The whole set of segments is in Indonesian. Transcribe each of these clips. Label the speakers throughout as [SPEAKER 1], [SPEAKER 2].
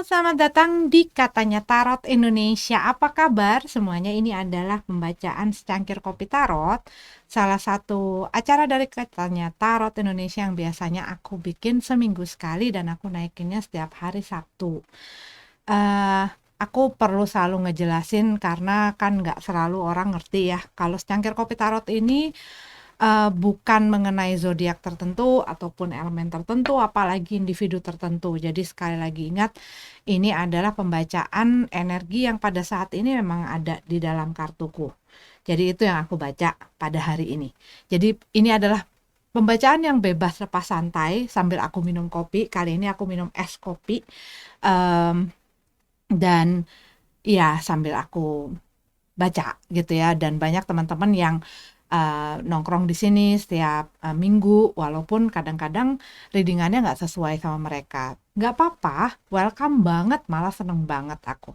[SPEAKER 1] Selamat datang di Katanya Tarot Indonesia. Apa kabar semuanya? Ini adalah pembacaan secangkir kopi tarot, salah satu acara dari Katanya Tarot Indonesia yang biasanya aku bikin seminggu sekali dan aku naikinnya setiap hari Sabtu. Eh, aku perlu selalu ngejelasin karena kan nggak selalu orang ngerti ya. Kalau secangkir kopi tarot ini bukan mengenai zodiak tertentu ataupun elemen tertentu, apalagi individu tertentu. Jadi sekali lagi ingat, ini adalah pembacaan energi yang pada saat ini memang ada di dalam kartuku. Jadi itu yang aku baca pada hari ini. Jadi ini adalah pembacaan yang bebas lepas santai sambil aku minum kopi. Kali ini aku minum es kopi. Em, dan ya sambil aku baca gitu ya, dan banyak teman-teman yang nongkrong di sini setiap minggu, walaupun kadang-kadang readingannya nggak sesuai sama mereka. Nggak apa-apa, welcome banget, malah seneng banget aku.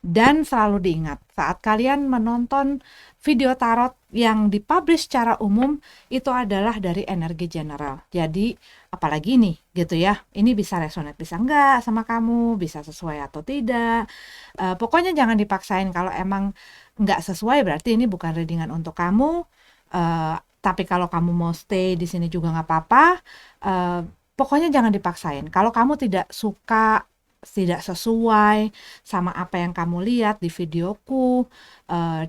[SPEAKER 1] Dan selalu diingat, saat kalian menonton video tarot yang dipublish secara umum, itu adalah dari energi general. Jadi, apalagi nih, gitu ya, ini bisa resonate, bisa enggak sama kamu, bisa sesuai atau tidak. Pokoknya jangan dipaksain, kalau emang nggak sesuai berarti ini bukan readingan untuk kamu. Tapi kalau kamu mau stay di sini juga nggak apa-apa. Uh, Pokoknya jangan dipaksain. Kalau kamu tidak suka, tidak sesuai sama apa yang kamu lihat di videoku,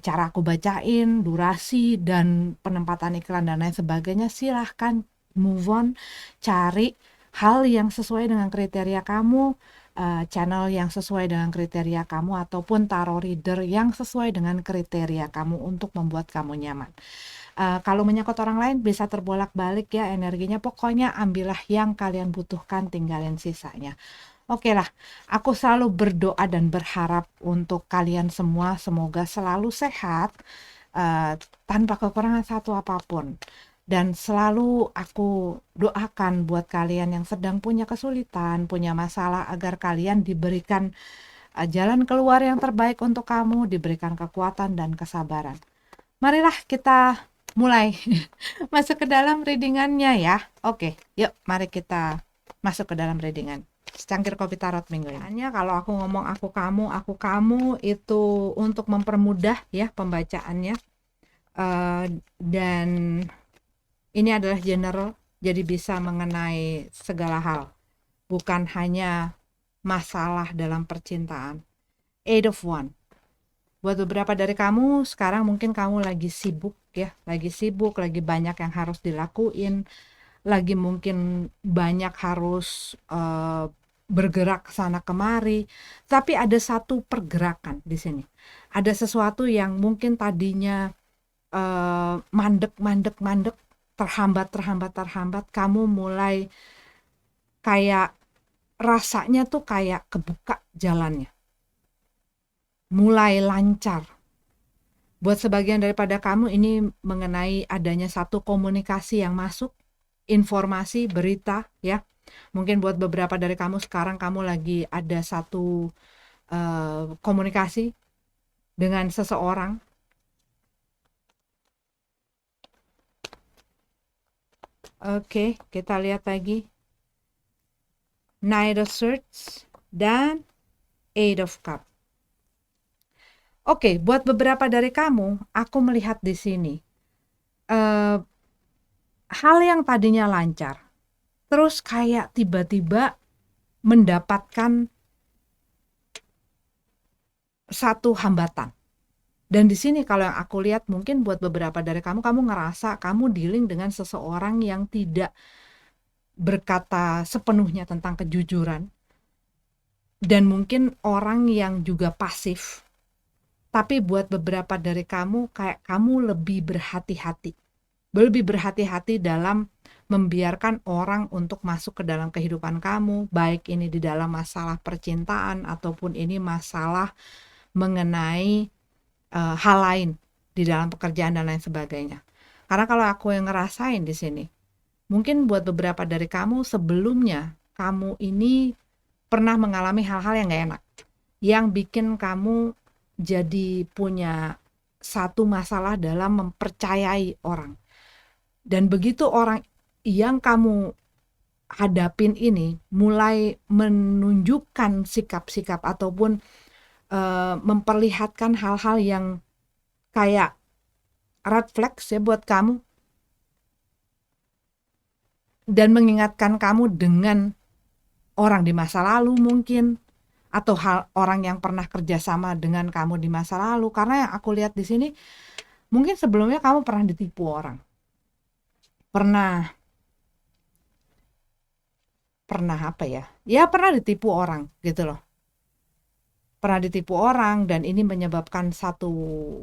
[SPEAKER 1] cara aku bacain, durasi, dan penempatan iklan dan lain sebagainya, silahkan move on, cari hal yang sesuai dengan kriteria kamu, channel yang sesuai dengan kriteria kamu, ataupun tarot reader yang sesuai dengan kriteria kamu untuk membuat kamu nyaman. Kalau menyangkut orang lain bisa terbolak-balik ya energinya, pokoknya ambillah yang kalian butuhkan, tinggalin sisanya. Oke lah, aku selalu berdoa dan berharap untuk kalian semua semoga selalu sehat, tanpa kekurangan satu apapun. Dan selalu aku doakan buat kalian yang sedang punya kesulitan, punya masalah, agar kalian diberikan jalan keluar yang terbaik untuk kamu, diberikan kekuatan dan kesabaran. Marilah kita mulai masuk ke dalam readingannya ya. Oke, yuk mari kita masuk ke dalam readingan secangkir kopi tarot minggu ini. Hanya kalau aku ngomong aku kamu itu untuk mempermudah ya pembacaannya. Dan ini adalah general, jadi bisa mengenai segala hal, bukan hanya masalah dalam percintaan. Eight of One. Buat beberapa dari kamu sekarang mungkin kamu lagi sibuk ya, lagi banyak yang harus dilakuin, lagi mungkin banyak harus bergerak ke sana kemari, tapi ada satu pergerakan di sini. Ada sesuatu yang mungkin tadinya mandek, terhambat, kamu mulai kayak rasanya tuh kayak kebuka jalannya. Mulai lancar. Buat sebagian daripada kamu ini mengenai adanya satu komunikasi yang masuk, informasi, berita ya. Mungkin buat beberapa dari kamu sekarang kamu lagi ada satu komunikasi dengan seseorang. Oke, kita lihat lagi. Knight of Swords dan Eight of Cups. Oke, buat beberapa dari kamu, aku melihat di sini hal yang tadinya lancar, terus kayak tiba-tiba mendapatkan satu hambatan. Dan di sini kalau yang aku lihat mungkin buat beberapa dari kamu, kamu ngerasa kamu dealing dengan seseorang yang tidak berkata sepenuhnya tentang kejujuran. Dan mungkin orang yang juga pasif. Tapi buat beberapa dari kamu, kayak kamu lebih berhati-hati. Lebih berhati-hati dalam membiarkan orang untuk masuk ke dalam kehidupan kamu. Baik ini di dalam masalah percintaan ataupun ini masalah mengenai hal lain di dalam pekerjaan dan lain sebagainya. Karena kalau aku yang ngerasain di sini, mungkin buat beberapa dari kamu sebelumnya kamu ini pernah mengalami hal-hal yang gak enak, yang bikin kamu jadi punya satu masalah dalam mempercayai orang. Dan begitu orang yang kamu hadapin ini, mulai menunjukkan sikap-sikap ataupun memperlihatkan hal-hal yang kayak red flags ya buat kamu, dan mengingatkan kamu dengan orang di masa lalu mungkin, atau orang yang pernah kerjasama dengan kamu di masa lalu. Karena yang aku lihat di sini, mungkin sebelumnya kamu pernah ditipu orang, pernah apa ya, pernah ditipu orang gitu loh, pernah ditipu orang, dan ini menyebabkan satu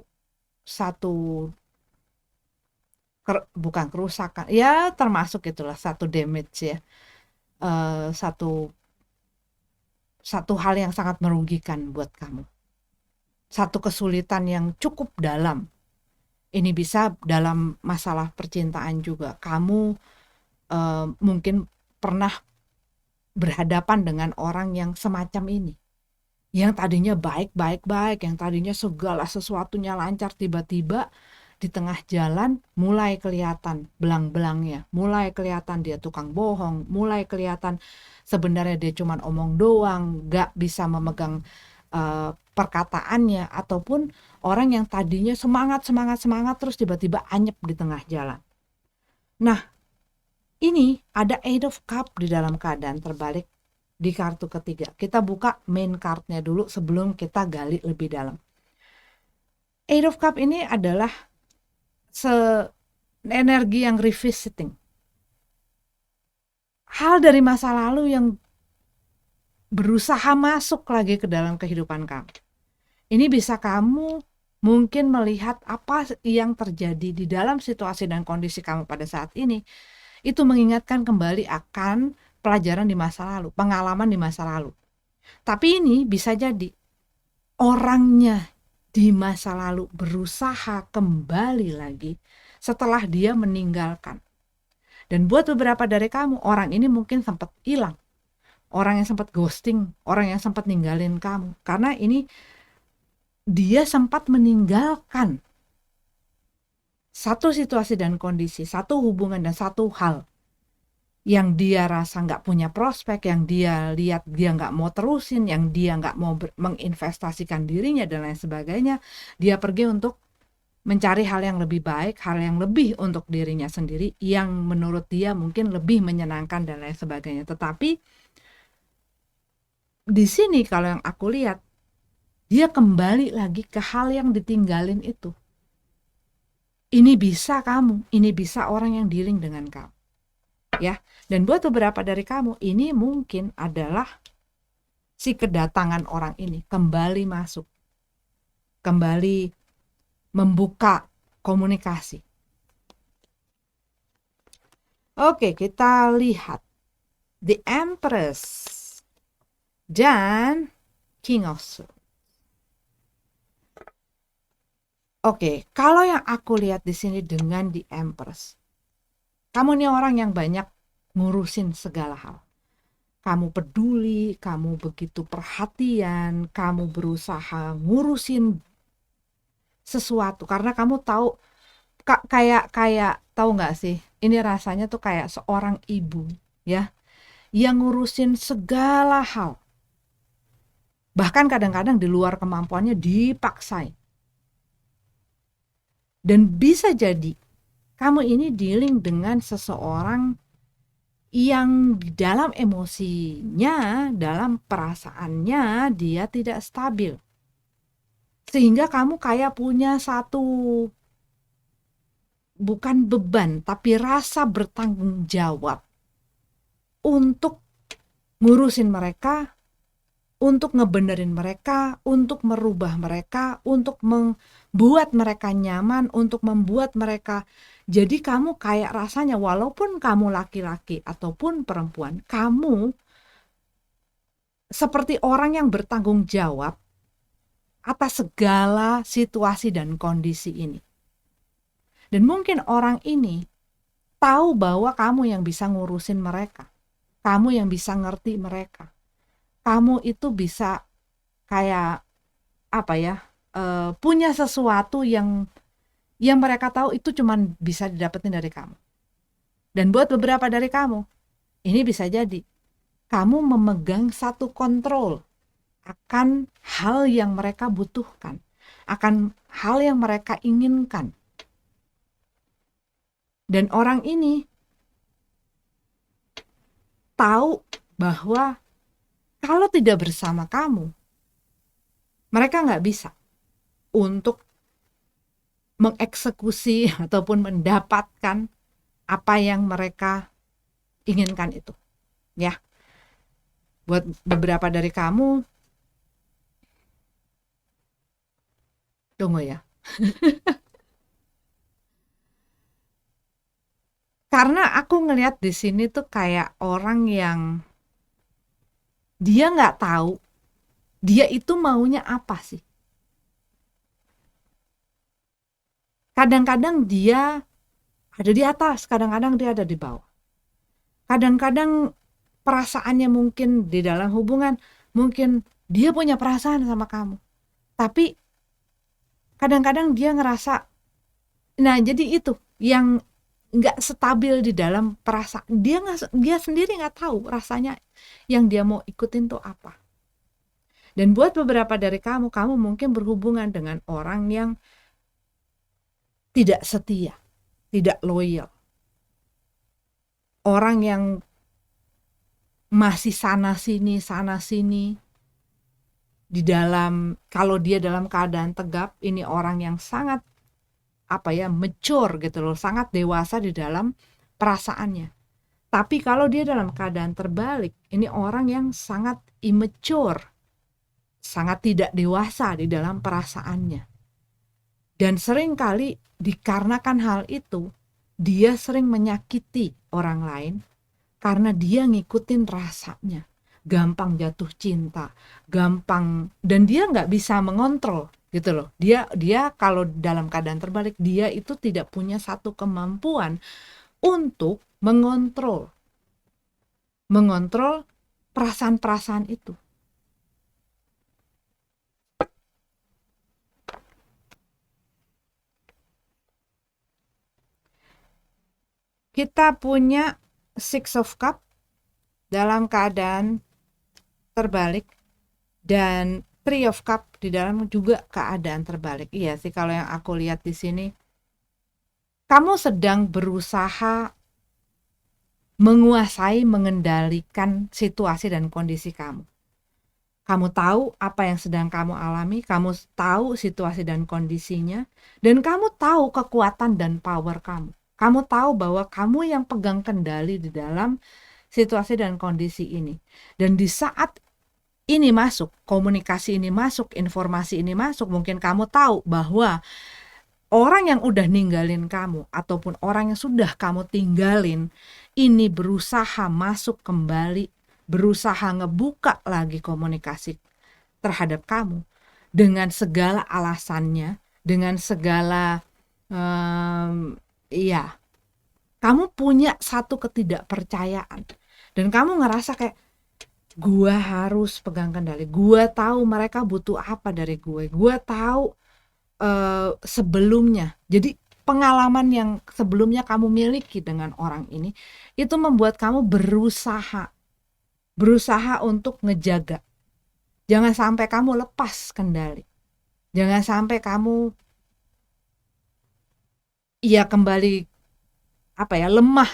[SPEAKER 1] bukan kerusakan ya, termasuk itulah satu damage ya, satu hal yang sangat merugikan buat kamu, satu kesulitan yang cukup dalam. Ini bisa dalam masalah percintaan juga. Kamu mungkin pernah berhadapan dengan orang yang semacam ini, yang tadinya baik, yang tadinya segala sesuatunya lancar, tiba-tiba di tengah jalan mulai kelihatan belang-belangnya, mulai kelihatan dia tukang bohong, mulai kelihatan sebenarnya dia cuma omong doang, gak bisa memegang perkataannya, ataupun orang yang tadinya semangat terus tiba-tiba anyep di tengah jalan. Nah, ini ada Eight of Cup di dalam keadaan terbalik di kartu ketiga. Kita buka main cardnya dulu sebelum kita gali lebih dalam. Eight of Cup ini adalah energi yang revisiting, hal dari masa lalu yang berusaha masuk lagi ke dalam kehidupan kamu. Ini bisa kamu mungkin melihat apa yang terjadi di dalam situasi dan kondisi kamu pada saat ini, itu mengingatkan kembali akan pelajaran di masa lalu, pengalaman di masa lalu. Tapi ini bisa jadi orangnya di masa lalu berusaha kembali lagi setelah dia meninggalkan. Dan buat beberapa dari kamu, orang ini mungkin sempat hilang, orang yang sempat ghosting, orang yang sempat ninggalin kamu, karena ini dia sempat meninggalkan satu situasi dan kondisi, satu hubungan dan satu hal yang dia rasa nggak punya prospek, yang dia lihat dia nggak mau terusin, yang dia nggak mau menginvestasikan dirinya dan lain sebagainya. Dia pergi untuk mencari hal yang lebih baik, hal yang lebih untuk dirinya sendiri, yang menurut dia mungkin lebih menyenangkan dan lain sebagainya. Tetapi di sini kalau yang aku lihat, dia kembali lagi ke hal yang ditinggalin itu. Ini bisa kamu, ini bisa orang yang dealing dengan kamu. Ya, dan buat beberapa dari kamu, ini mungkin adalah si kedatangan orang ini kembali masuk, kembali membuka komunikasi. Oke, kita lihat The Empress dan King of Swords. Oke, kalau yang aku lihat di sini dengan The Empress, kamu nih orang yang banyak ngurusin segala hal. Kamu peduli, kamu begitu perhatian, kamu berusaha ngurusin sesuatu karena kamu tahu, kayak tahu nggak sih? Ini rasanya tuh kayak seorang ibu ya, yang ngurusin segala hal. Bahkan kadang-kadang di luar kemampuannya dipaksain. Dan bisa jadi kamu ini dealing dengan seseorang yang dalam emosinya, dalam perasaannya dia tidak stabil. Sehingga kamu kayak punya satu, bukan beban, tapi rasa bertanggung jawab untuk ngurusin mereka, untuk ngebenerin mereka, untuk merubah mereka, untuk membuat mereka nyaman, untuk membuat mereka. Jadi kamu kayak rasanya walaupun kamu laki-laki ataupun perempuan, kamu seperti orang yang bertanggung jawab atas segala situasi dan kondisi ini. Dan mungkin orang ini tahu bahwa kamu yang bisa ngurusin mereka, kamu yang bisa ngerti mereka. Kamu itu bisa kayak apa ya, punya sesuatu yang mereka tahu itu cuman bisa didapetin dari kamu. Dan buat beberapa dari kamu, ini bisa jadi kamu memegang satu kontrol akan hal yang mereka butuhkan, akan hal yang mereka inginkan. Dan orang ini tahu bahwa kalau tidak bersama kamu, mereka nggak bisa untuk mengeksekusi ataupun mendapatkan apa yang mereka inginkan itu. Ya, buat beberapa dari kamu, tunggu ya. Karena aku ngelihat di sini tuh kayak orang yang dia nggak tahu dia itu maunya apa sih. Kadang-kadang dia ada di atas, kadang-kadang dia ada di bawah. Kadang-kadang perasaannya mungkin di dalam hubungan, mungkin dia punya perasaan sama kamu. Tapi kadang-kadang dia ngerasa, nah jadi itu yang nggak stabil di dalam perasaan. Dia sendiri nggak tahu rasanya yang dia mau ikutin tuh apa. Dan buat beberapa dari kamu mungkin berhubungan dengan orang yang tidak setia, tidak loyal. Orang yang masih sana sini di dalam, kalau dia dalam keadaan tegap, ini orang yang sangat mature gitu loh, sangat dewasa di dalam perasaannya. Tapi kalau dia dalam keadaan terbalik, ini orang yang sangat immature, sangat tidak dewasa di dalam perasaannya. Dan seringkali dikarenakan hal itu, dia sering menyakiti orang lain karena dia ngikutin rasanya, gampang jatuh cinta, gampang, dan dia nggak bisa mengontrol gitu loh. Dia kalau dalam keadaan terbalik, dia itu tidak punya satu kemampuan untuk mengontrol perasaan-perasaan itu. Kita punya Six of Cup dalam keadaan terbalik dan Three of Cup di dalam juga keadaan terbalik. Iya sih, kalau yang aku lihat di sini, kamu sedang berusaha menguasai, mengendalikan situasi dan kondisi kamu. Kamu tahu apa yang sedang kamu alami, kamu tahu situasi dan kondisinya, dan kamu tahu kekuatan dan power kamu. Kamu tahu bahwa kamu yang pegang kendali di dalam situasi dan kondisi ini. Dan di saat ini masuk, komunikasi ini masuk, informasi ini masuk, mungkin kamu tahu bahwa orang yang udah ninggalin kamu ataupun orang yang sudah kamu tinggalin ini berusaha masuk kembali, berusaha ngebuka lagi komunikasi terhadap kamu dengan segala alasannya, dengan segala kamu punya satu ketidakpercayaan dan kamu ngerasa kayak gue harus pegang kendali, gue tahu mereka butuh apa dari gue tahu sebelumnya. Jadi pengalaman yang sebelumnya kamu miliki dengan orang ini itu membuat kamu berusaha untuk ngejaga. Jangan sampai kamu lepas kendali. Jangan sampai kamu kembali lemah.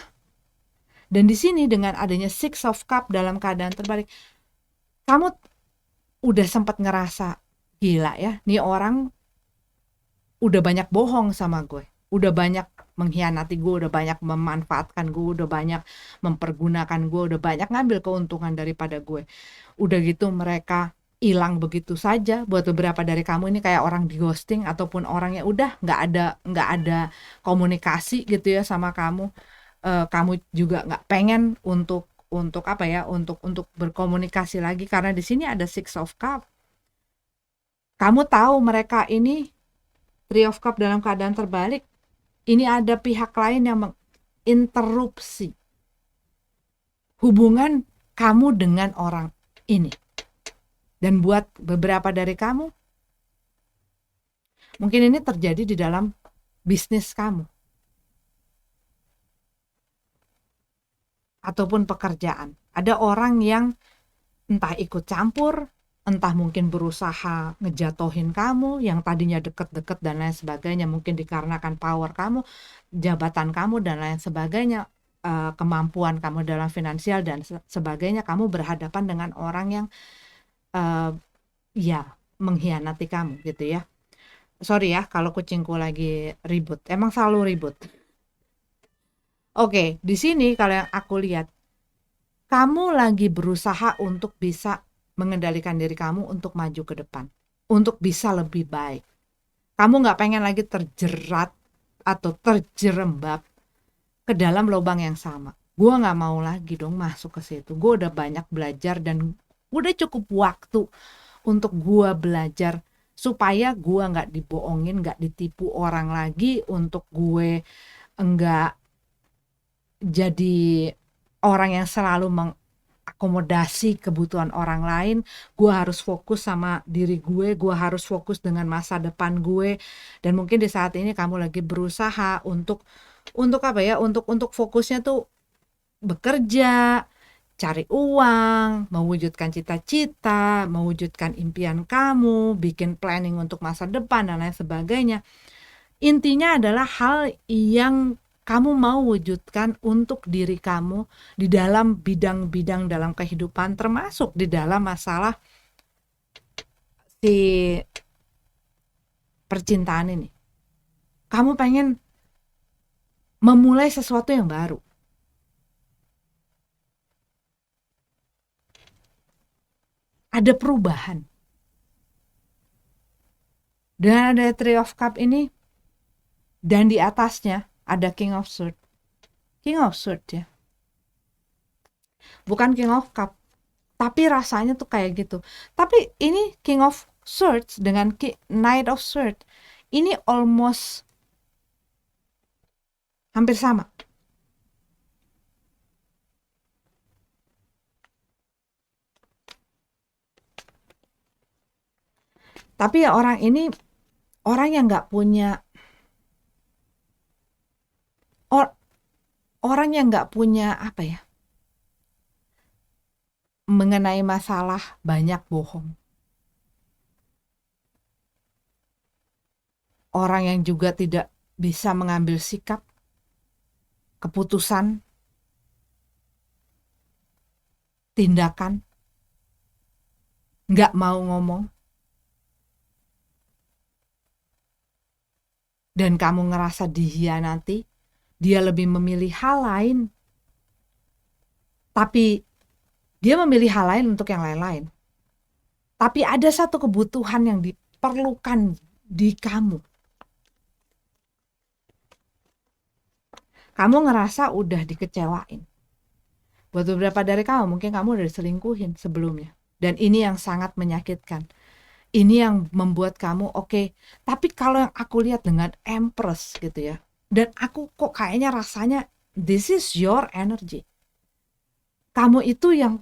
[SPEAKER 1] Dan di sini dengan adanya Six of Cup dalam keadaan terbalik, kamu udah sempat ngerasa gila ya, nih orang udah banyak bohong sama gue, udah banyak mengkhianati gue, udah banyak memanfaatkan gue, udah banyak mempergunakan gue, udah banyak ngambil keuntungan daripada gue. Udah gitu mereka hilang begitu saja. Buat beberapa dari kamu ini kayak orang di ghosting ataupun orang yang udah nggak ada komunikasi gitu ya sama kamu. Kamu juga nggak pengen untuk berkomunikasi lagi karena di sini ada Six of Cup. Kamu tahu mereka ini Three of Cup dalam keadaan terbalik. Ini ada pihak lain yang menginterupsi hubungan kamu dengan orang ini. Dan buat beberapa dari kamu, mungkin ini terjadi di dalam bisnis kamu. ataupun pekerjaan. Ada orang yang entah ikut campur, entah mungkin berusaha ngejatohin kamu yang tadinya deket-deket dan lain sebagainya, mungkin dikarenakan power kamu, jabatan kamu dan lain sebagainya, kemampuan kamu dalam finansial dan sebagainya, kamu berhadapan dengan orang yang ya mengkhianati kamu gitu ya. Sorry ya kalau kucingku lagi ribut, emang selalu ribut. Oke, di sini kalau yang aku lihat, kamu lagi berusaha untuk bisa mengendalikan diri kamu untuk maju ke depan, untuk bisa lebih baik. Kamu nggak pengen lagi terjerat atau terjerembab ke dalam lubang yang sama. Gue nggak mau lagi dong masuk ke situ. Gue udah banyak belajar dan udah cukup waktu untuk gue belajar supaya gue nggak dibohongin, nggak ditipu orang lagi, untuk gue enggak jadi orang yang selalu mengakomodasi kebutuhan orang lain. Gue harus fokus sama diri gue harus fokus dengan masa depan gue. Dan mungkin di saat ini kamu lagi berusaha untuk apa ya, untuk fokusnya tuh bekerja, cari uang, mewujudkan cita-cita, mewujudkan impian kamu, bikin planning untuk masa depan dan lain sebagainya. Intinya adalah hal yang kamu mau wujudkan untuk diri kamu di dalam bidang-bidang dalam kehidupan, termasuk di dalam masalah si percintaan ini. Kamu pengen memulai sesuatu yang baru. Ada perubahan. Dan ada Three of Cup ini, dan di atasnya ada King of Swords. King of Swords ya. Bukan King of Cup, tapi rasanya tuh kayak gitu. Tapi ini King of Swords dengan Knight of Swords ini almost hampir sama. Tapi ya orang ini orang yang nggak punya orang yang nggak punya apa ya, mengenai masalah banyak bohong. Orang yang juga tidak bisa mengambil sikap, keputusan, tindakan, nggak mau ngomong, dan kamu ngerasa dihianati, dia lebih memilih hal lain. Tapi dia memilih hal lain untuk yang lain-lain. Tapi ada satu kebutuhan yang diperlukan di kamu. Kamu ngerasa udah dikecewain. Buat beberapa dari kamu, mungkin kamu udah diselingkuhin sebelumnya. Dan ini yang sangat menyakitkan. Ini yang membuat kamu oke. Tapi kalau yang aku lihat dengan Empress gitu ya, dan aku kok kayaknya rasanya this is your energy. Kamu itu yang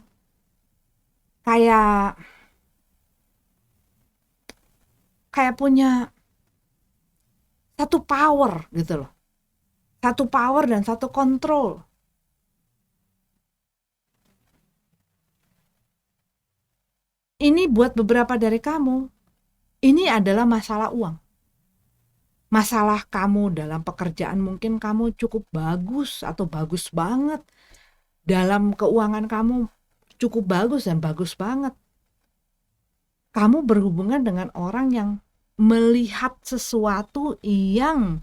[SPEAKER 1] kayak punya satu power gitu loh. Satu power dan satu kontrol. Ini buat beberapa dari kamu, ini adalah masalah uang. Masalah kamu dalam pekerjaan, mungkin kamu cukup bagus atau bagus banget. Dalam keuangan kamu cukup bagus dan bagus banget. Kamu berhubungan dengan orang yang melihat sesuatu yang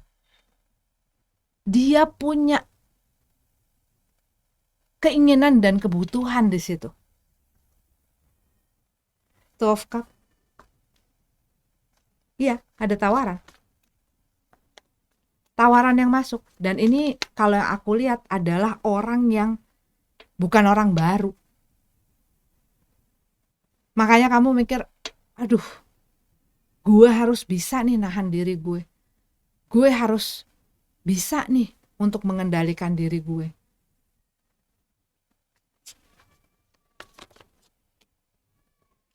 [SPEAKER 1] dia punya keinginan dan kebutuhan di situ. Two of Cup. Iya, ada tawaran. Tawaran yang masuk. Dan ini kalau yang aku lihat adalah orang yang bukan orang baru. Makanya kamu mikir, aduh, gue harus bisa nih nahan diri gue. Gue harus bisa nih untuk mengendalikan diri gue.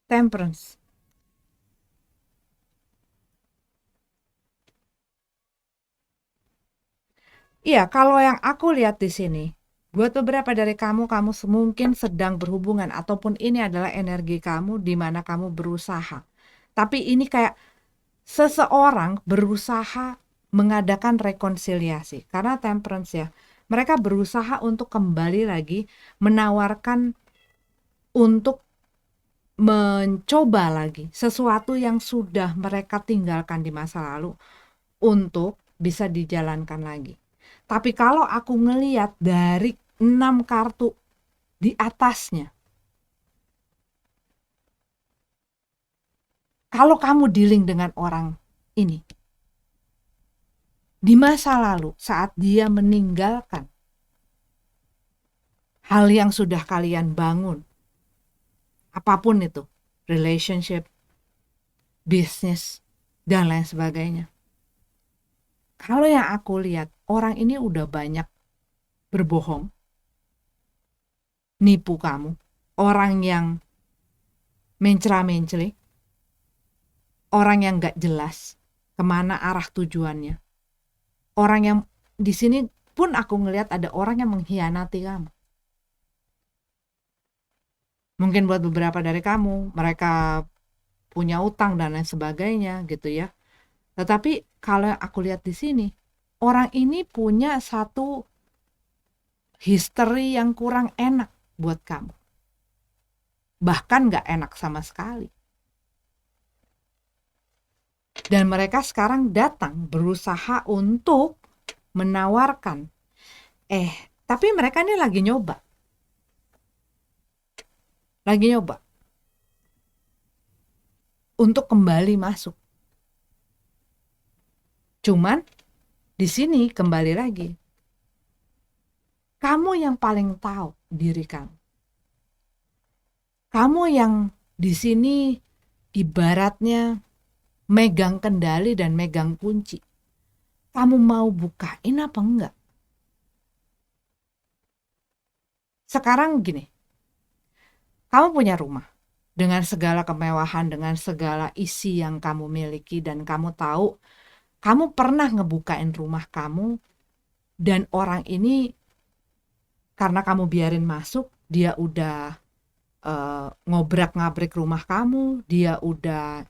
[SPEAKER 1] Temperance. Iya, kalau yang aku lihat di sini, Buat beberapa dari kamu, mungkin sedang berhubungan ataupun ini adalah energi kamu di mana kamu berusaha. Tapi ini kayak seseorang berusaha mengadakan rekonsiliasi. Karena temperance ya, mereka berusaha untuk kembali lagi menawarkan untuk mencoba lagi sesuatu yang sudah mereka tinggalkan di masa lalu untuk bisa dijalankan lagi. Tapi kalau aku ngeliat dari 6 kartu di atasnya, kalau kamu dealing dengan orang ini di masa lalu saat dia meninggalkan hal yang sudah kalian bangun, apapun itu, relationship, bisnis, dan lain sebagainya. Kalau yang aku lihat, orang ini udah banyak berbohong, nipu kamu, orang yang mencela-mencele, orang yang gak jelas kemana arah tujuannya. Orang yang di sini pun aku ngelihat ada orang yang mengkhianati kamu. Mungkin buat beberapa dari kamu, mereka punya utang dan lain sebagainya gitu ya. Tetapi kalau yang aku lihat di sini, orang ini punya satu history yang kurang enak buat kamu. Bahkan gak enak sama sekali. Dan mereka sekarang datang berusaha untuk menawarkan. Tapi mereka ini lagi nyoba. Untuk kembali masuk. Cuman di sini kembali lagi. Kamu yang paling tahu diri kamu. Kamu yang di sini ibaratnya megang kendali dan megang kunci. Kamu mau bukain apa enggak? Sekarang gini, kamu punya rumah dengan segala kemewahan, dengan segala isi yang kamu miliki, dan kamu tahu, kamu pernah ngebukain rumah kamu, dan orang ini karena kamu biarin masuk, dia udah ngobrak-ngabrik rumah kamu, dia udah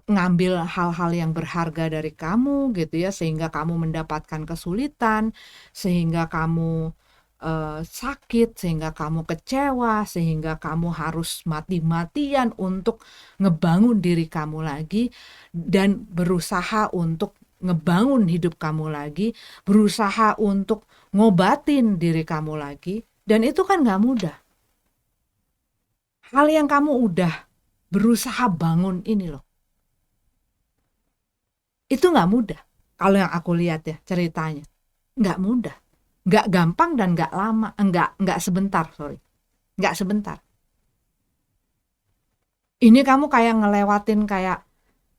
[SPEAKER 1] ngambil hal-hal yang berharga dari kamu gitu ya, sehingga kamu mendapatkan kesulitan, sehingga kamu sakit, sehingga kamu kecewa, sehingga kamu harus mati-matian untuk ngebangun diri kamu lagi dan berusaha untuk ngebangun hidup kamu lagi, berusaha untuk ngobatin diri kamu lagi, dan itu kan gak mudah. Hal yang kamu udah berusaha bangun ini loh, itu gak mudah. Kalau yang aku lihat ya ceritanya, gak mudah, gak gampang dan gak lama, gak sebentar. Ini kamu kayak ngelewatin kayak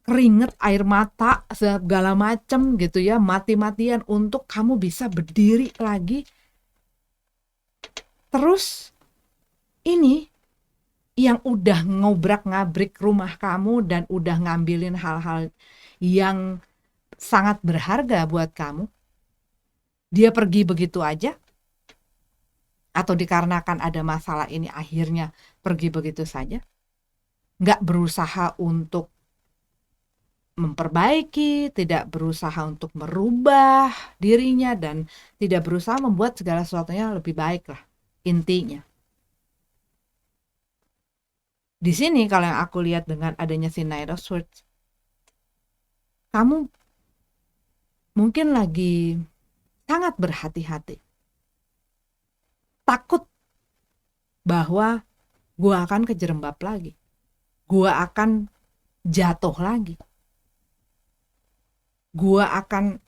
[SPEAKER 1] keringet, air mata, segala macem gitu ya, mati-matian untuk kamu bisa berdiri lagi. Terus ini yang udah ngobrak-ngabrik rumah kamu dan udah ngambilin hal-hal yang sangat berharga buat kamu, dia pergi begitu aja? Atau dikarenakan ada masalah ini akhirnya pergi begitu saja? Nggak berusaha untuk memperbaiki, tidak berusaha untuk merubah dirinya, dan tidak berusaha membuat segala sesuatunya lebih baik lah, intinya. Di sini kalau yang aku lihat dengan adanya si Knight of Swords, kamu mungkin lagi sangat berhati-hati. Takut bahwa gue akan kejerembab lagi. Gue akan jatuh lagi. Gue akan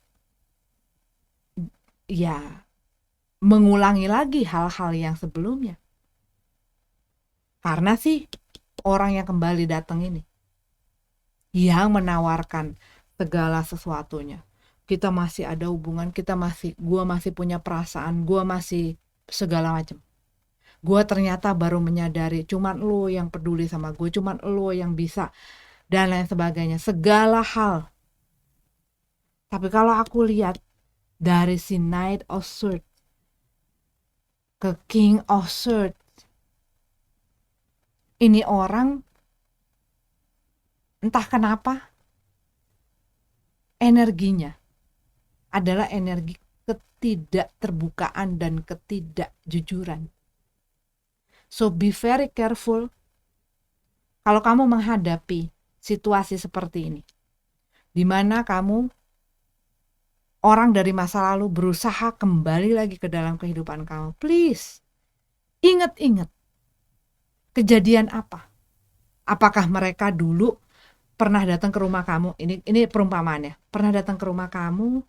[SPEAKER 1] mengulangi lagi hal-hal yang sebelumnya. Karena sih orang yang kembali datang ini yang menawarkan segala sesuatunya. Kita masih ada hubungan, gue masih punya perasaan, gue masih segala macam. Gue ternyata baru menyadari cuman lo yang peduli sama gue, cuman lo yang bisa, dan lain sebagainya, segala hal. Tapi kalau aku lihat dari si Knight of Swords, ke King of Swords. Ini orang entah kenapa energinya adalah energi ketidakterbukaan dan ketidakjujuran. So be very careful kalau kamu menghadapi situasi seperti ini, di mana kamu orang dari masa lalu berusaha kembali lagi ke dalam kehidupan kamu. Please, ingat-ingat kejadian apa? Apakah mereka dulu pernah datang ke rumah kamu? Ini perumpamaannya. Pernah datang ke rumah kamu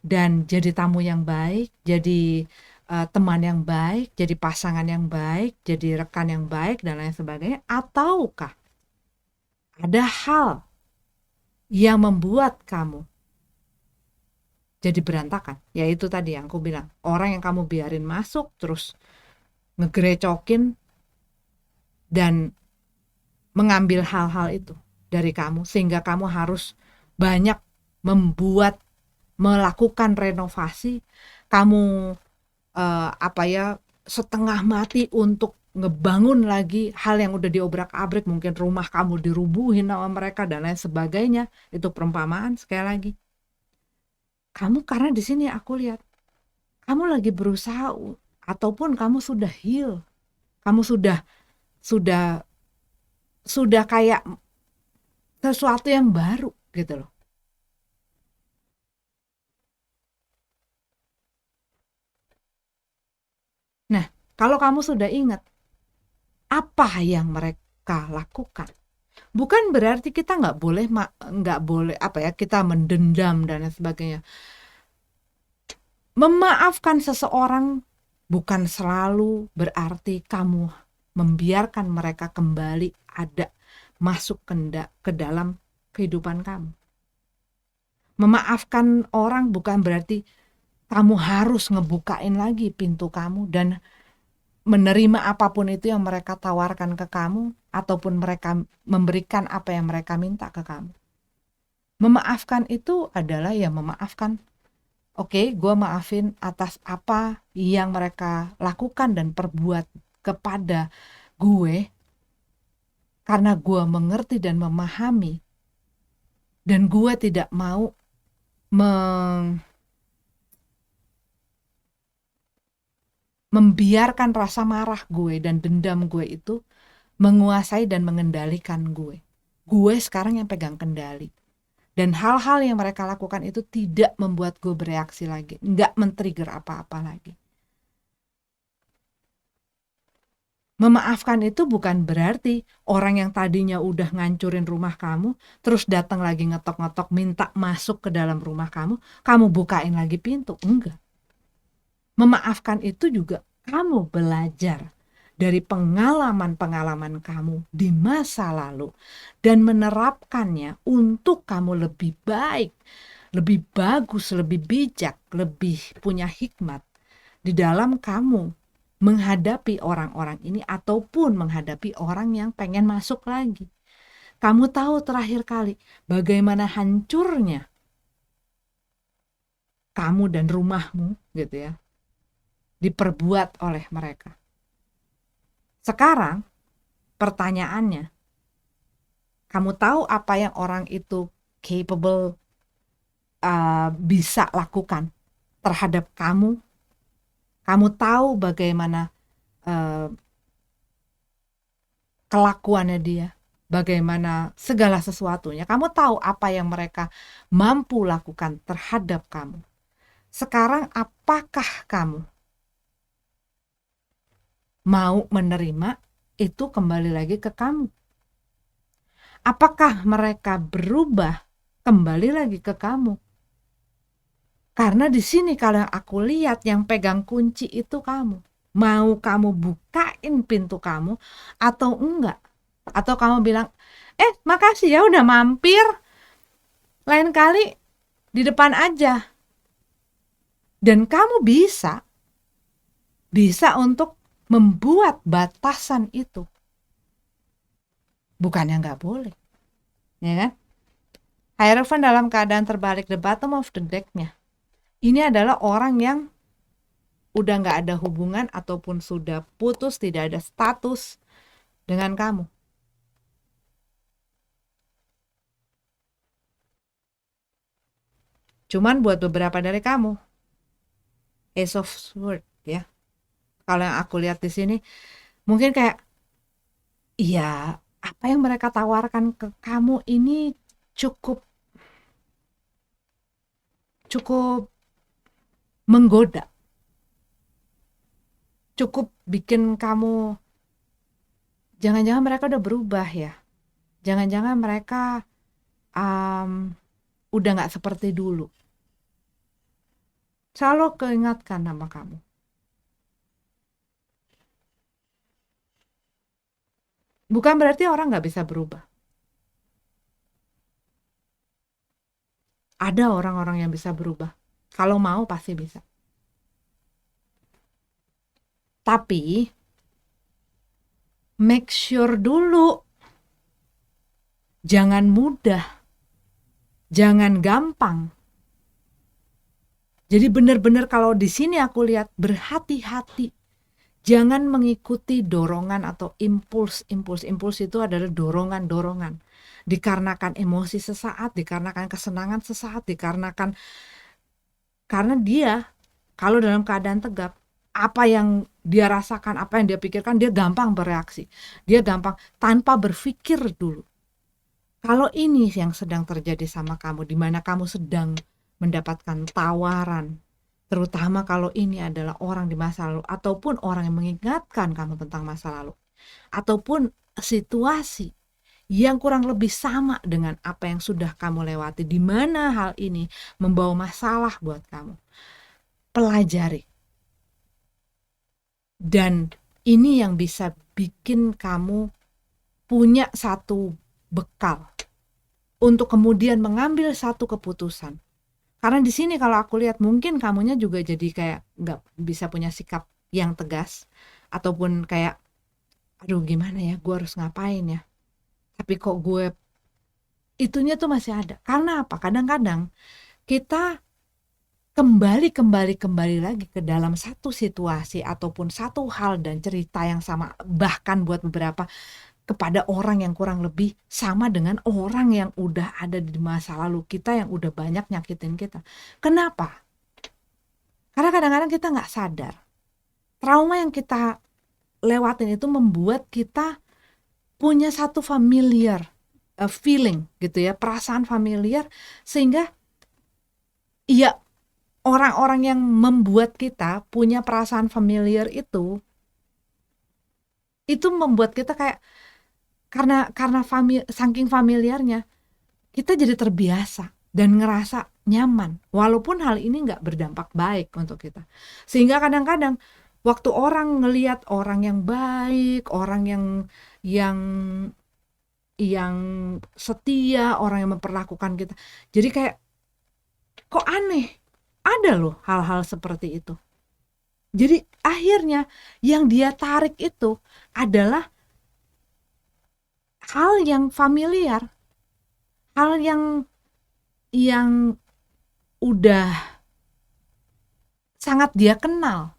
[SPEAKER 1] dan jadi tamu yang baik, jadi teman yang baik, jadi pasangan yang baik, jadi rekan yang baik dan lain sebagainya, ataukah ada hal yang membuat kamu jadi berantakan, yaitu tadi yang aku bilang, orang yang kamu biarin masuk terus ngegerecokin dan mengambil hal-hal itu dari kamu, sehingga kamu harus banyak melakukan renovasi, kamu setengah mati untuk ngebangun lagi hal yang udah diobrak-abrik, mungkin rumah kamu dirubuhin sama mereka dan lain sebagainya. Itu perumpamaan sekali lagi. Kamu karena di sini aku lihat kamu lagi berusaha ataupun kamu sudah heal. Kamu sudah kayak sesuatu yang baru gitu loh. Nah, kalau kamu sudah ingat apa yang mereka lakukan, bukan berarti kita nggak boleh kita mendendam dan lain sebagainya. Memaafkan seseorang bukan selalu berarti kamu membiarkan mereka kembali masuk ke dalam kehidupan kamu. Memaafkan orang bukan berarti kamu harus ngebukain lagi pintu kamu dan menerima apapun itu yang mereka tawarkan ke kamu, ataupun mereka memberikan apa yang mereka minta ke kamu. Memaafkan itu adalah ya memaafkan. Oke, gue maafin atas apa yang mereka lakukan dan perbuat kepada gue, karena gue mengerti dan memahami, dan gue tidak mau membiarkan rasa marah gue dan dendam gue itu menguasai dan mengendalikan gue. Gue sekarang yang pegang kendali. Dan hal-hal yang mereka lakukan itu tidak membuat gue bereaksi lagi, nggak men-trigger apa-apa lagi. Memaafkan itu bukan berarti orang yang tadinya udah ngancurin rumah kamu, terus datang lagi ngetok-ngetok minta masuk ke dalam rumah kamu bukain lagi pintu. Enggak. Memaafkan itu juga kamu belajar dari pengalaman-pengalaman kamu di masa lalu dan menerapkannya untuk kamu lebih baik, lebih bagus, lebih bijak, lebih punya hikmat di dalam kamu menghadapi orang-orang ini ataupun menghadapi orang yang pengen masuk lagi. Kamu tahu terakhir kali bagaimana hancurnya kamu dan rumahmu gitu ya, diperbuat oleh mereka. Sekarang pertanyaannya, kamu tahu apa yang orang itu capable bisa lakukan terhadap kamu? Kamu tahu bagaimana kelakuannya dia, bagaimana segala sesuatunya. Kamu tahu apa yang mereka mampu lakukan terhadap kamu. Sekarang apakah kamu mau menerima itu kembali lagi ke kamu? Apakah mereka berubah kembali lagi ke kamu? Karena di sini kalau yang aku lihat yang pegang kunci itu kamu. Mau kamu bukain pintu kamu atau enggak? Atau kamu bilang, makasih ya udah mampir, lain kali di depan aja. Dan kamu bisa untuk membuat batasan itu. Bukannya nggak boleh, ya kan? Hierophant dalam keadaan terbalik, the bottom of the deck-nya. Ini adalah orang yang udah nggak ada hubungan ataupun sudah putus, tidak ada status dengan kamu. Cuman buat beberapa dari kamu, Ace of Swords ya. Kalau yang aku lihat di sini, mungkin kayak, iya, apa yang mereka tawarkan ke kamu ini cukup cukup menggoda, cukup bikin kamu, jangan-jangan mereka udah berubah ya, jangan-jangan mereka udah nggak seperti dulu. Selalu keingatkan nama kamu. Bukan berarti orang nggak bisa berubah. Ada orang-orang yang bisa berubah. Kalau mau pasti bisa. Tapi make sure dulu, jangan mudah, jangan gampang. Jadi benar-benar kalau di sini aku lihat, berhati-hati. Jangan mengikuti dorongan atau impuls. Impuls itu adalah dorongan-dorongan. Dikarenakan emosi sesaat, dikarenakan kesenangan sesaat, karena dia kalau dalam keadaan tegap, apa yang dia rasakan, apa yang dia pikirkan, dia gampang bereaksi. Dia gampang tanpa berpikir dulu. Kalau ini yang sedang terjadi sama kamu, di mana kamu sedang mendapatkan tawaran, terutama kalau ini adalah orang di masa lalu, ataupun orang yang mengingatkan kamu tentang masa lalu, ataupun situasi yang kurang lebih sama dengan apa yang sudah kamu lewati, di mana hal ini membawa masalah buat kamu. Pelajari. Dan ini yang bisa bikin kamu punya satu bekal untuk kemudian mengambil satu keputusan. Karena di sini kalau aku lihat, mungkin kamunya juga jadi kayak nggak bisa punya sikap yang tegas, ataupun kayak, aduh gimana ya, gue harus ngapain ya, tapi kok gue, itunya tuh masih ada. Karena apa? Kadang-kadang kita kembali lagi ke dalam satu situasi ataupun satu hal dan cerita yang sama, bahkan buat beberapa kepada orang yang kurang lebih sama dengan orang yang udah ada di masa lalu kita, yang udah banyak nyakitin kita. Kenapa? Karena kadang-kadang kita nggak sadar, trauma yang kita lewatin itu membuat kita punya satu familiar feeling gitu ya, perasaan familiar, sehingga ya orang-orang yang membuat kita punya perasaan familiar itu membuat kita kayak, karena saking familiarnya kita jadi terbiasa dan ngerasa nyaman, walaupun hal ini nggak berdampak baik untuk kita. Sehingga kadang-kadang waktu orang ngelihat orang yang baik, orang yang setia, orang yang memperlakukan kita, jadi kayak, kok aneh. Ada loh hal-hal seperti itu. Jadi akhirnya yang dia tarik itu adalah hal yang familiar, hal yang udah sangat dia kenal.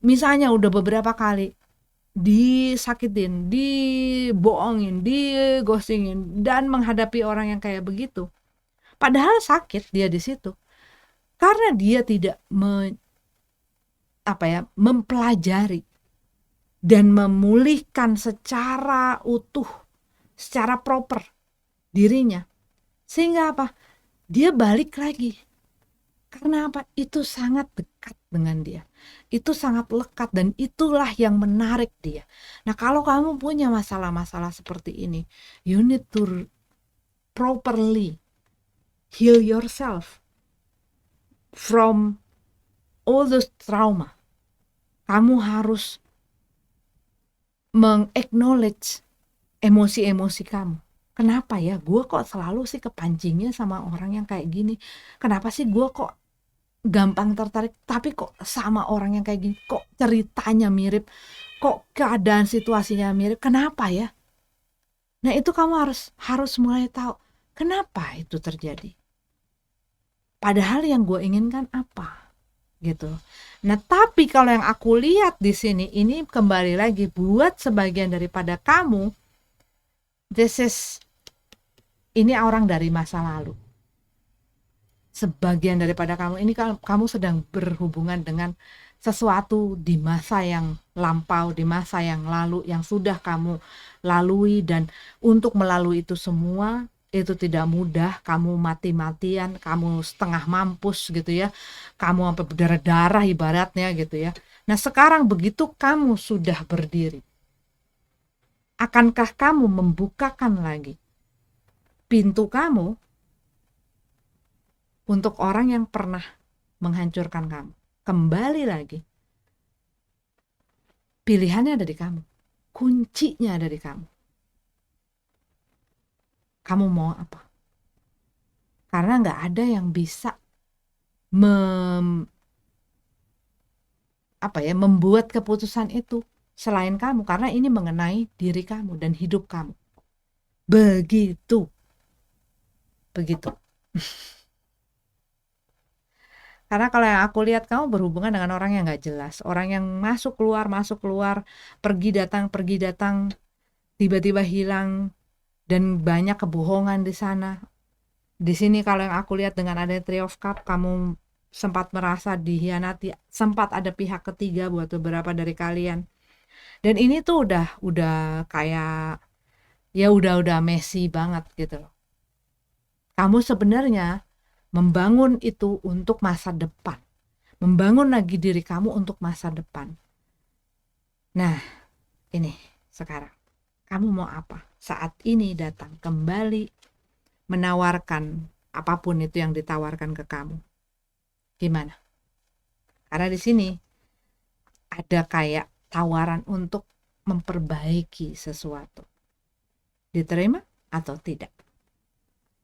[SPEAKER 1] Misalnya udah beberapa kali disakitin, dibohongin, digosingin, dan menghadapi orang yang kayak begitu. Padahal sakit dia di situ. Karena dia tidak mempelajari dan memulihkan secara utuh, secara proper dirinya. Sehingga apa? Dia balik lagi. Karena apa? Itu sangat dekat dengan dia. Itu sangat lekat, dan itulah yang menarik dia. Nah, kalau kamu punya masalah-masalah seperti ini, you need to properly heal yourself from all those trauma. Kamu harus meng-acknowledge emosi-emosi kamu. Kenapa ya gue kok selalu sih kepancingnya sama orang yang kayak gini? Kenapa sih gue kok gampang tertarik, tapi kok sama orang yang kayak gini, kok ceritanya mirip, kok keadaan situasinya mirip, kenapa ya? Nah, itu kamu harus mulai tahu kenapa itu terjadi. Padahal yang gue inginkan apa? gitu. Nah, tapi kalau yang aku lihat di sini ini kembali lagi buat sebagian daripada kamu, ini orang dari masa lalu. Sebagian daripada kamu ini kamu sedang berhubungan dengan sesuatu di masa yang lampau, di masa yang lalu yang sudah kamu lalui, dan untuk melalui itu semua itu tidak mudah. Kamu mati-matian, kamu setengah mampus gitu ya, kamu sampai berdarah-darah ibaratnya gitu ya. Nah, sekarang begitu kamu sudah berdiri, akankah kamu membukakan lagi pintu kamu untuk orang yang pernah menghancurkan kamu? Kembali lagi, pilihannya ada di kamu, kuncinya ada di kamu. Kamu mau apa? Karena nggak ada yang bisa membuat keputusan itu selain kamu, karena ini mengenai diri kamu dan hidup kamu. Begitu. Karena kalau yang aku lihat, kamu berhubungan dengan orang yang nggak jelas, orang yang masuk keluar, pergi datang, tiba-tiba hilang, dan banyak kebohongan di sana. Di sini kalau yang aku lihat dengan ada Three of Cup, kamu sempat merasa dihianati, sempat ada pihak ketiga buat beberapa dari kalian. Dan ini tuh udah kayak ya udah messy banget gitu loh. Kamu sebenarnya membangun itu untuk masa depan. Membangun lagi diri kamu untuk masa depan. Nah, ini sekarang. Kamu mau apa? Saat ini datang kembali menawarkan apapun itu yang ditawarkan ke kamu. Gimana? Karena di sini ada kayak tawaran untuk memperbaiki sesuatu. Diterima atau tidak?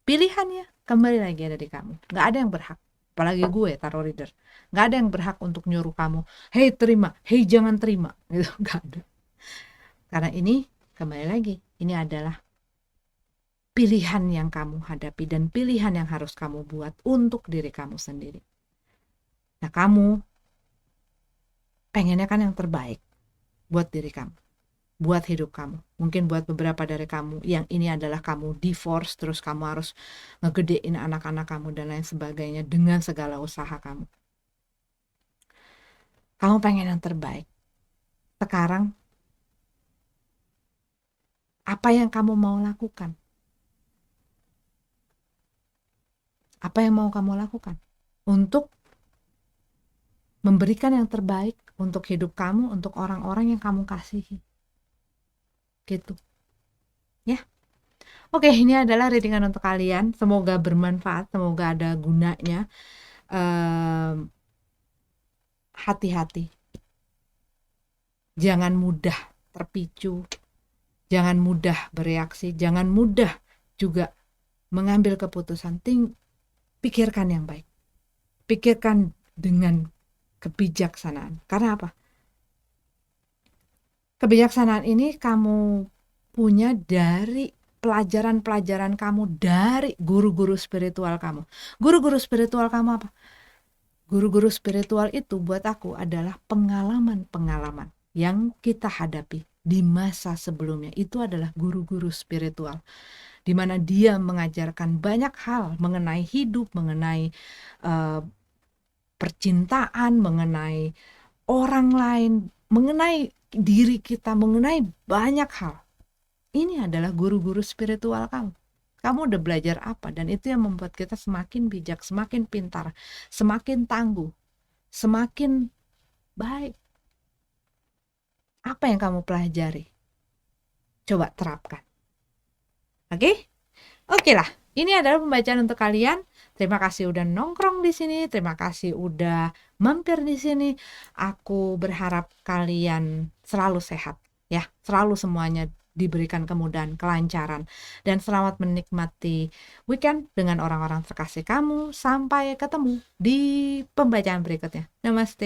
[SPEAKER 1] Pilihannya kembali lagi ada di kamu. Nggak ada yang berhak. Apalagi gue, tarot reader. Nggak ada yang berhak untuk nyuruh kamu, hei terima, hei jangan terima. Gitu, nggak ada. Karena ini, kembali lagi, ini adalah pilihan yang kamu hadapi dan pilihan yang harus kamu buat untuk diri kamu sendiri. Nah, kamu pengennya kan yang terbaik buat diri kamu, buat hidup kamu. Mungkin buat beberapa dari kamu yang ini adalah kamu divorce, terus kamu harus ngegedein anak-anak kamu dan lain sebagainya dengan segala usaha kamu. Kamu pengen yang terbaik. Sekarang, apa yang kamu mau lakukan? Apa yang mau kamu lakukan untuk memberikan yang terbaik untuk hidup kamu, untuk orang-orang yang kamu kasihi? Gitu. Ya. Oke, ini adalah readingan untuk kalian. Semoga bermanfaat, semoga ada gunanya. Hati-hati. Jangan mudah terpicu. Jangan mudah bereaksi. Jangan mudah juga mengambil keputusan. Pikirkan yang baik. Pikirkan dengan kebijaksanaan. Karena apa? Kebijaksanaan ini kamu punya dari pelajaran-pelajaran kamu dari guru-guru spiritual kamu. Guru-guru spiritual kamu apa? Guru-guru spiritual itu buat aku adalah pengalaman-pengalaman yang kita hadapi di masa sebelumnya. Itu adalah guru-guru spiritual, di mana dia mengajarkan banyak hal mengenai hidup, mengenai percintaan, mengenai orang lain, mengenai diri kita, mengenai banyak hal. Ini adalah guru-guru spiritual kamu. Kamu udah belajar apa? Dan itu yang membuat kita semakin bijak, semakin pintar, semakin tangguh, semakin baik. Apa yang kamu pelajari? Coba terapkan. Oke? Oke lah. Ini adalah pembacaan untuk kalian. Terima kasih udah nongkrong di sini. Terima kasih udah mampir di sini. Aku berharap kalian selalu sehat, ya. Selalu semuanya diberikan kemudahan, kelancaran, dan selamat menikmati weekend dengan orang-orang terkasih kamu. Sampai ketemu di pembacaan berikutnya. Namaste.